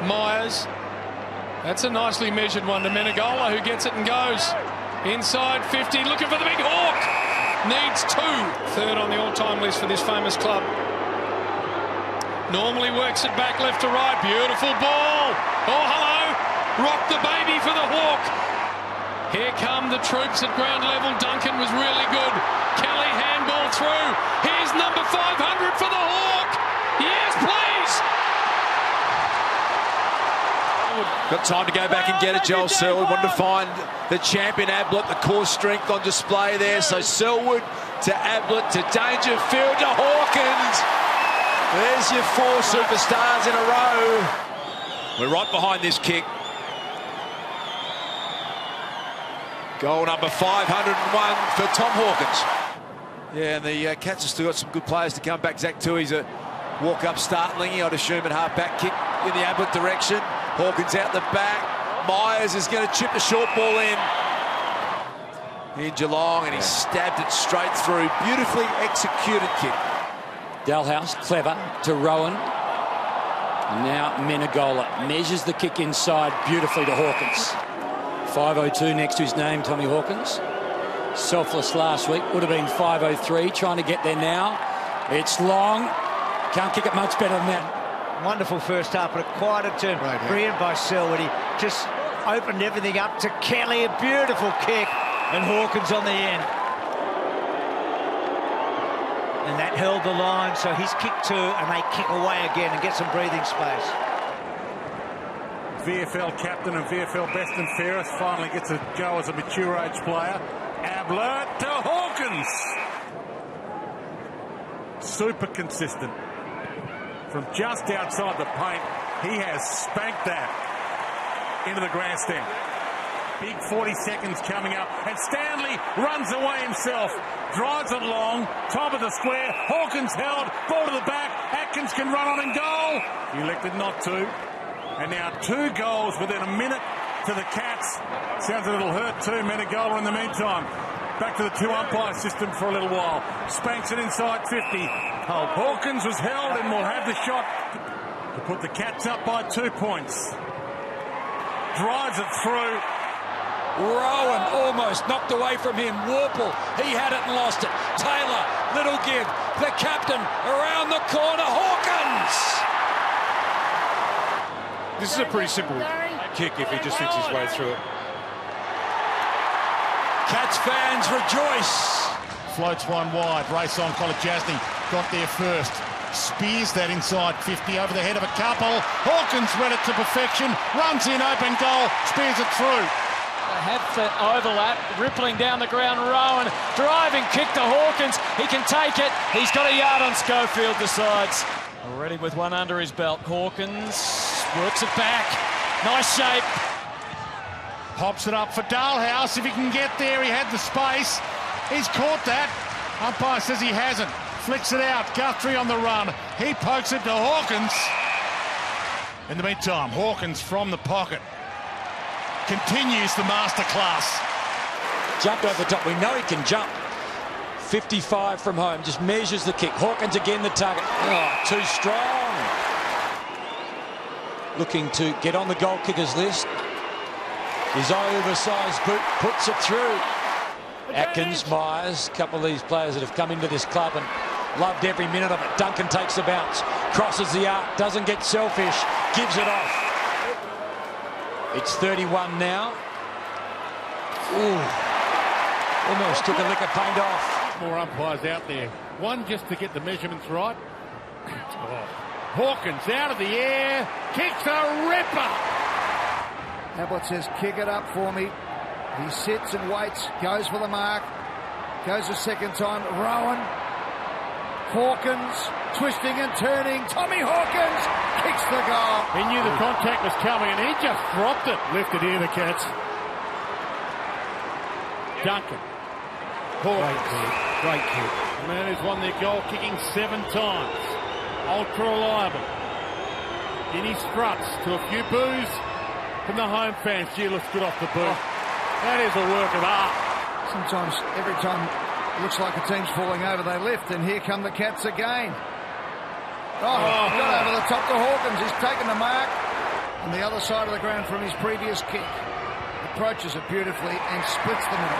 Myers. That's a nicely measured one to Menegola, who gets it and goes. Inside 50, looking for the big hawk. Needs 2. Third on the all-time list for this famous club. Normally works it back left to right. Beautiful ball. Oh, hello. Rock the baby for the hawk. Here come the troops at ground level. Duncan was really good. Kelly handball through. Here's number 500 for the hawk. Yes, please. Got time to go back and get it. Joel Selwood wanted to find the champion Ablett, the core strength on display there. So Selwood to Ablett to Dangerfield to Hawkins. There's your 4 superstars in a row. We're right behind this kick. Goal number 501 for Tom Hawkins. Yeah, and the Cats have still got some good players to come back. Zach Tui's a walk-up start. Lingy, I'd assume, at half-back kick in the Ablett direction. Hawkins out the back. Myers is going to chip the short ball in Geelong, and he stabbed it straight through. Beautifully executed kick. Dalhouse, clever, to Rowan. Now Menegola measures the kick inside beautifully to Hawkins. 5:02 next to his name, Tommy Hawkins. Selfless last week, would have been 5:03, trying to get there now. It's long, can't kick it much better than that. Wonderful first half, but a quieter turn. Brilliant by Selwood. He just opened everything up to Kelly. A beautiful kick, and Hawkins on the end. And that held the line, so he's kicked 2, and they kick away again and get some breathing space. VFL captain and VFL best and fairest finally gets a go as a mature age player. Ablett to Hawkins. Super consistent. From just outside the paint, he has spanked that into the grandstand. Big 40 seconds coming up, and Stanley runs away himself. Drives it long, top of the square. Hawkins held, ball to the back. Atkins can run on and goal. He elected not to. And now 2 goals within a minute to the Cats. Sounds a little hurt too, Menegola in the meantime. Back to the 2 umpire system for a little while. Spanks it inside 50. Hawkins was held and will have the shot to put the Cats up by 2 points. Drives it through. Rowan almost knocked away from him. Warple, he had it and lost it. Taylor, little give. The captain around the corner. Hawkins! This is a pretty simple kick if he just thinks his way through it. Cats fans rejoice. Floats one wide. Race on. Kolodjasny got there first. Spears that inside 50 over the head of a couple. Hawkins read it to perfection. Runs in open goal. Spears it through. They have the overlap. Rippling down the ground. Rowan driving kick to Hawkins. He can take it. He's got a yard on Schofield, decides. Already with one under his belt. Hawkins works it back. Nice shape. Pops it up for Dalhouse. If he can get there, he had the space. He's caught that. Umpire says he hasn't. Flicks it out. Guthrie on the run. He pokes it to Hawkins. In the meantime, Hawkins from the pocket continues the masterclass. Jumped over the top. We know he can jump. 55 from home. Just measures the kick. Hawkins again the target. Oh, too strong. Looking to get on the goal kickers list. His oversized boot puts it through. Atkins, Myers, a couple of these players that have come into this club and loved every minute of it. Duncan takes the bounce, crosses the arc, doesn't get selfish, gives it off. It's 31 now. Ooh, almost took a lick of paint off. More umpires out there. One just to get the measurements right. Hawkins out of the air, kicks a ripper. Ablett says, kick it up for me. He sits and waits, goes for the mark, goes a second time. Rowan, Hawkins, twisting and turning. Tommy Hawkins kicks the goal. He knew the contact was coming and he just dropped it. Lifted here, the Cats. Duncan. Great kick. The man who's won their goal kicking 7 times. Ultra reliable. In his struts to a few boos from the home fans. Gee, looks good off the boot. That is a work of art. Sometimes, every time it looks like a team's falling over, they lift, and here come the Cats again. Got over the top to Hawkins. He's taken the mark. on the other side of the ground from his previous kick. Approaches it beautifully and splits the middle.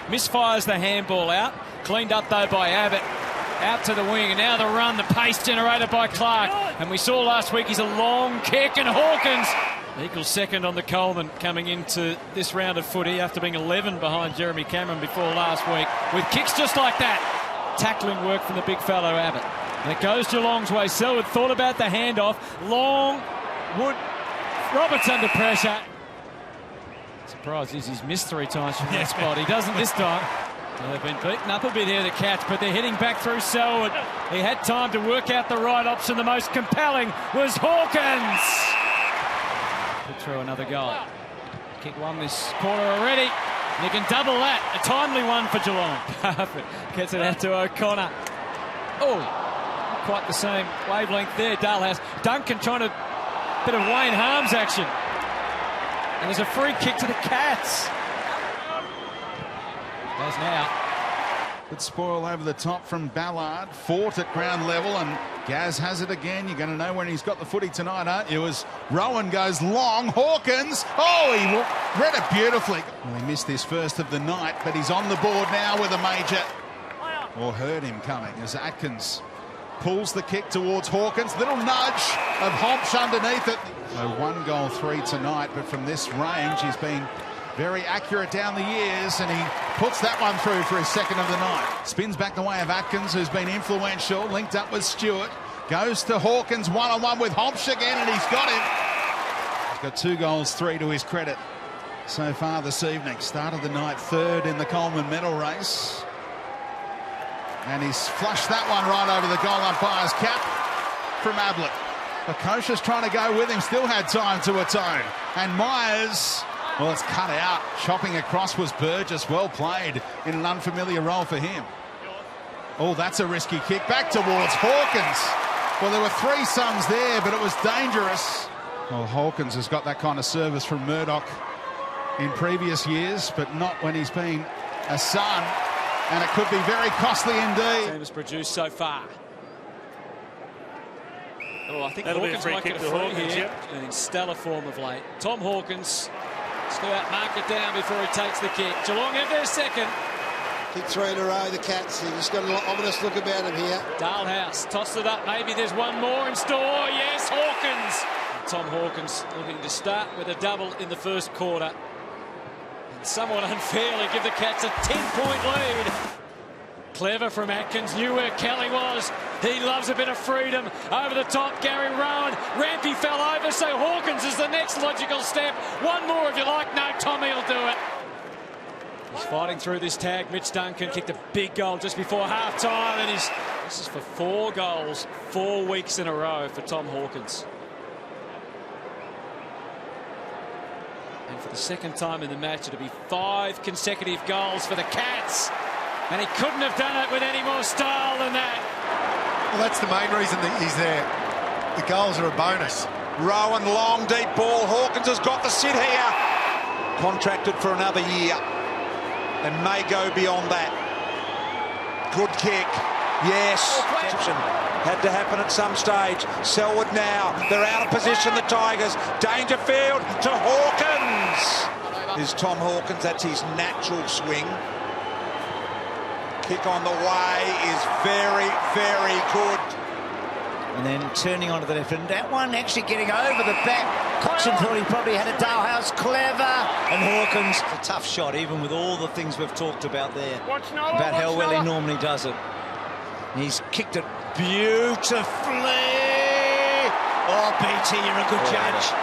Misfires the handball out. Cleaned up though by Abbott. Out to the wing, and now the run, the pace generated by Clark. And we saw last week he's a long kick, and Hawkins equals second on the Coleman coming into this round of footy after being 11 behind Jeremy Cameron before last week, with kicks just like that. Tackling work from the big fellow Abbott. And it goes Geelong's way. Selwood thought about the handoff. Long, Wood, Roberts under pressure. Surprised he's missed 3 times from that spot. He doesn't this time. Well, they've been beaten up a bit here to catch, but they're heading back through Selwood. He had time to work out the right option. The most compelling was Hawkins. Put through another goal. Kick one this quarter already. And you can double that. A timely one for Geelong. Perfect. Gets it out to O'Connor. Oh, not quite the same wavelength there, Dalhouse. Duncan trying to bit of Wayne Harms action. And there's a free kick to the Cats. As now. Good spoil over the top from Ballard. Fought at ground level, and Gaz has it again. You're going to know when he's got the footy tonight, aren't you? As Rowan goes long. Hawkins. Oh, he read it beautifully. Well, he missed his first of the night, but he's on the board now with a major. Or heard him coming as Atkins pulls the kick towards Hawkins. Little nudge of Homps underneath it. So 1 goal 3 tonight, but from this range, he's been very accurate down the years, and he puts that one through for his second of the night. Spins back the way of Atkins, who's been influential, linked up with Stewart. Goes to Hawkins, one-on-one with Homps again, and he's got him. He's got 2 goals, 3 to his credit so far this evening. Started the night 3rd in the Coleman medal race. And he's flushed that one right over the goal umpire's cap from Ablett. Okosha's trying to go with him, still had time to atone. And Myers, well, it's cut out. Chopping across was Burgess. Well played in an unfamiliar role for him. Oh, that's a risky kick back towards Hawkins. Well, there were 3 sons there, but it was dangerous. Well, Hawkins has got that kind of service from Murdoch in previous years, but not when he's been a son. And it could be very costly indeed. Team has produced so far. Oh, I think That'll Hawkins be a might free get a kick to free Hawkins, here. yep. And in stellar form of late. Tom Hawkins, Stewart mark it down before he takes the kick. Geelong have their second. Kick 3 in a row, the Cats. He's just got an ominous look about him here. Dalhouse tossed it up. Maybe there's one more in store. Yes, Hawkins. And Tom Hawkins looking to start with a double in the first quarter. And somewhat unfairly give the Cats a 10-point lead. Clever from Atkins, knew where Kelly was. He loves a bit of freedom. Over the top, Gary Rowan. Rampy fell over, so Hawkins is the next logical step. One more if you like. No, Tommy will do it. He's fighting through this tag. Mitch Duncan kicked a big goal just before half-time, and this is for 4 goals, 4 weeks in a row for Tom Hawkins. And for the second time in the match, it'll be 5 consecutive goals for the Cats. And he couldn't have done it with any more style than that. Well, that's the main reason that he's there. The goals are a bonus. Rowan, long, deep ball. Hawkins has got the sit here. Contracted for another year and may go beyond that. Good kick. Yes. Had to happen at some stage. Selwood now. They're out of position, the Tigers. Dangerfield to Hawkins. Is Tom Hawkins. That's his natural swing. Kick on the way is very, very good. And then turning onto the left, and that one actually getting over the back. Coxon thought he probably had a Dalhouse. Clever. And Hawkins, a tough shot, even with all the things we've talked about there. About how well he normally does it. He's kicked it beautifully. Oh, BT, you're a good judge.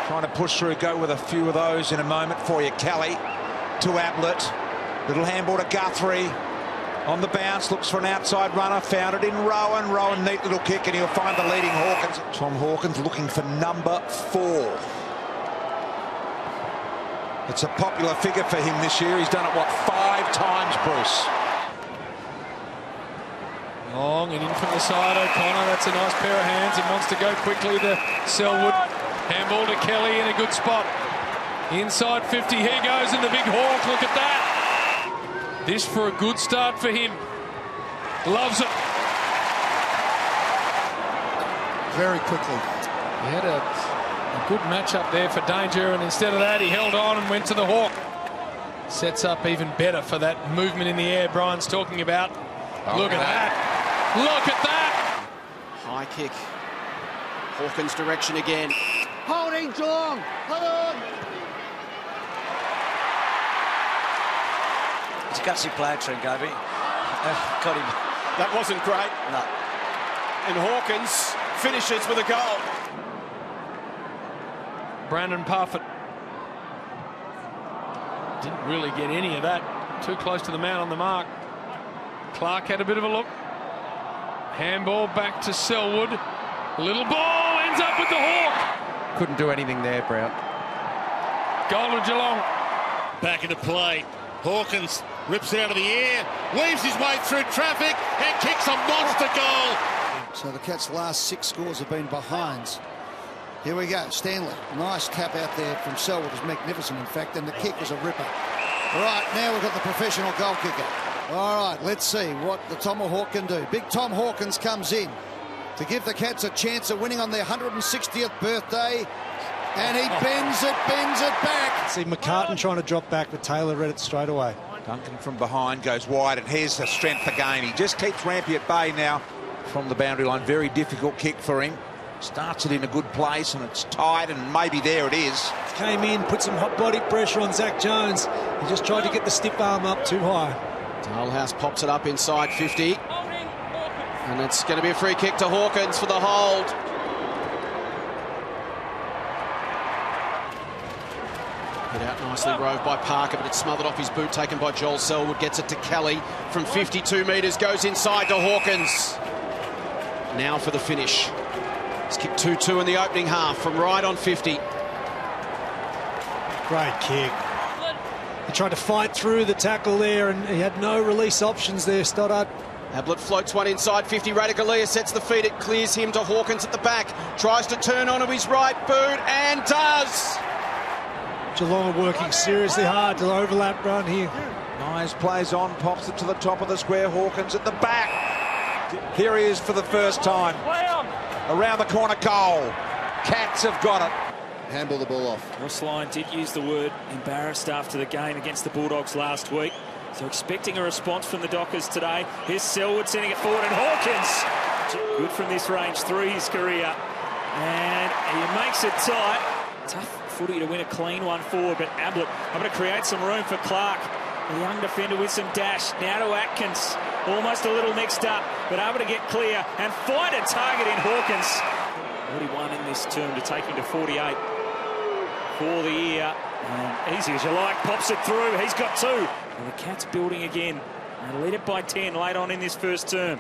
Trying to push through, go with a few of those in a moment for you. Kelly to Ablett. Little handball to Guthrie. On the bounce, looks for an outside runner. Found it in Rowan. Rowan, neat little kick, and he'll find the leading Hawkins. Tom Hawkins looking for number 4. It's a popular figure for him this year. He's done it, what, 5 times, Bruce? Long and in from the side, O'Connor. That's a nice pair of hands and wants to go quickly to Selwood. Handball to Kelly in a good spot. Inside 50, he goes in the big hawk. Look at that. This for a good start for him. Loves it. Very quickly. He had a A good matchup there for Danger, and instead of that, he held on and went to the hawk. Sets up even better for that movement in the air Brian's talking about. Look at that. Look at that. High kick. Hawkins' direction again. Holding Geelong. Hold on. It's a gutsy play, Trent-Govey. Got him. That wasn't great. No. And Hawkins finishes with a goal. Brandon Parfitt didn't really get any of that. Too close to the man on the mark. Clark had a bit of a look. Handball back to Selwood. Little ball ends up with the hawk. Couldn't do anything there, Brown. Goal to Geelong. Back into play. Hawkins rips it out of the air, weaves his way through traffic and kicks a monster goal. So the Cats' last 6 scores have been behinds. Here we go, Stanley. Nice tap out there from Selwood. It was magnificent, in fact, and the kick was a ripper. All right, now we've got the professional goal kicker. All right, let's see what the Tomahawk can do. Big Tom Hawkins comes in to give the Cats a chance of winning on their 160th birthday. And he bends it back. See McCartan trying to drop back, but Taylor read it straight away. Duncan from behind goes wide, and here's the strength again. He just keeps Rampy at bay now from the boundary line. Very difficult kick for him. Starts it in a good place, and it's tight, and maybe there it is. Came in, put some hot body pressure on Zach Jones. He just tried to get the stiff arm up too high. Dalhouse pops it up inside 50. And it's going to be a free kick to Hawkins for the hold. Hit out nicely, Rove by Parker, but it's smothered off his boot, taken by Joel Selwood. Gets it to Kelly from 52 metres, goes inside to Hawkins. Now for the finish. He's kicked 2-2 in the opening half from right on 50. Great kick. He tried to fight through the tackle there, and he had no release options there, Stoddart. Ablett floats one inside 50. Radicalea sets the feet. It clears him to Hawkins at the back. Tries to turn onto his right boot and does. Geelong are working seriously hard to overlap run here. Myers plays on, pops it to the top of the square. Hawkins at the back. Here he is for the first time. Around the corner, goal. Cats have got it. Handball the ball off. Ross Lyon did use the word embarrassed after the game against the Bulldogs last week. So expecting a response from the Dockers today. Here's Selwood sending it forward, and Hawkins. Good from this range through his career. And he makes it tight. Tough footy to win a clean one forward, but Ablett able to create some room for Clark. The young defender with some dash. Now to Atkins. Almost a little mixed up, but able to get clear and find a target in Hawkins. 41 in this term to take him to 48 for the year. And easy as you like, pops it through. He's got 2. And the Cats building again. They lead it by 10 late on in this first term.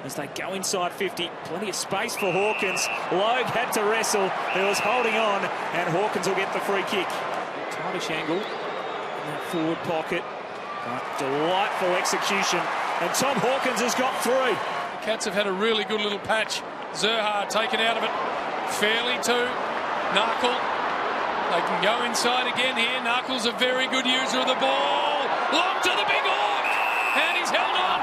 As they go inside 50, plenty of space for Hawkins. Logue had to wrestle. He was holding on, and Hawkins will get the free kick. Tightish angle in that forward pocket. Delightful execution. And Tom Hawkins has got 3. The Cats have had a really good little patch. Zerha taken out of it. Fairly to Narkle. They can go inside again here. Narkle's a very good user of the ball. Long to the big hawk. And he's held on.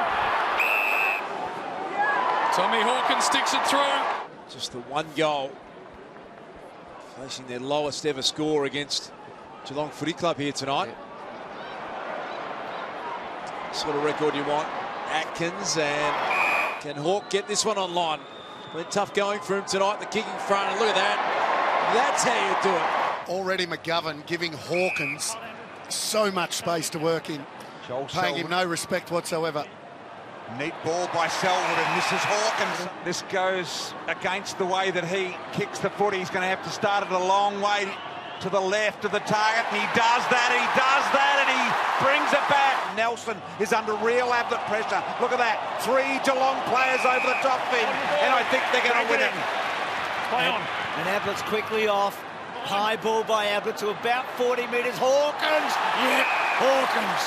Tommy Hawkins sticks it through. Just the one goal. Facing their lowest ever score against Geelong Footy Club here tonight. Sort of record you want. Atkins, and can Hawk get this one online? Been tough going for him tonight, the kicking front, and look at that. That's how you do it. Already McGovern giving Hawkins so much space to work in, paying him no respect whatsoever. Neat ball by Selwood, and this is Hawkins. This goes against the way that he kicks the footy. He's going to have to start it a long way to the left of the target, and he does that, and he brings it back. Nelson is under real Ablett pressure. Look at that, 3 Geelong players over the top of him, and I think they're going to win it. Play on. And Ablett's quickly off. High ball by Ablett to about 40 metres. Hawkins! Yep, Hawkins.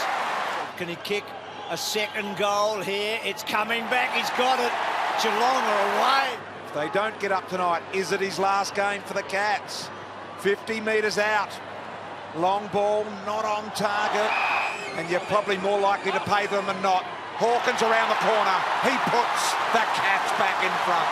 Can he kick a second goal here? It's coming back, he's got it. Geelong are away. If they don't get up tonight, is it his last game for the Cats? 50 metres out. Long ball, not on target. And you're probably more likely to pay them than not. Hawkins around the corner. He puts the Cats back in front.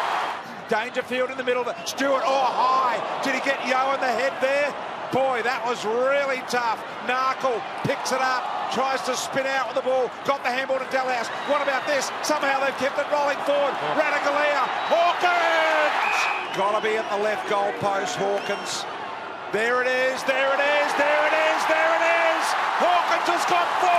Dangerfield in the middle. Stewart, high. Did he get Yo in the head there. Boy, that was really tough. Narkle picks it up, tries to spin out with the ball, got the handball to Dalhouse. What about this? Somehow they've kept it rolling forward. Radicalea, Hawkins! Got to be at the left goal post, Hawkins. There it is, there it is, there it is, there it is! Hawkins has got 4!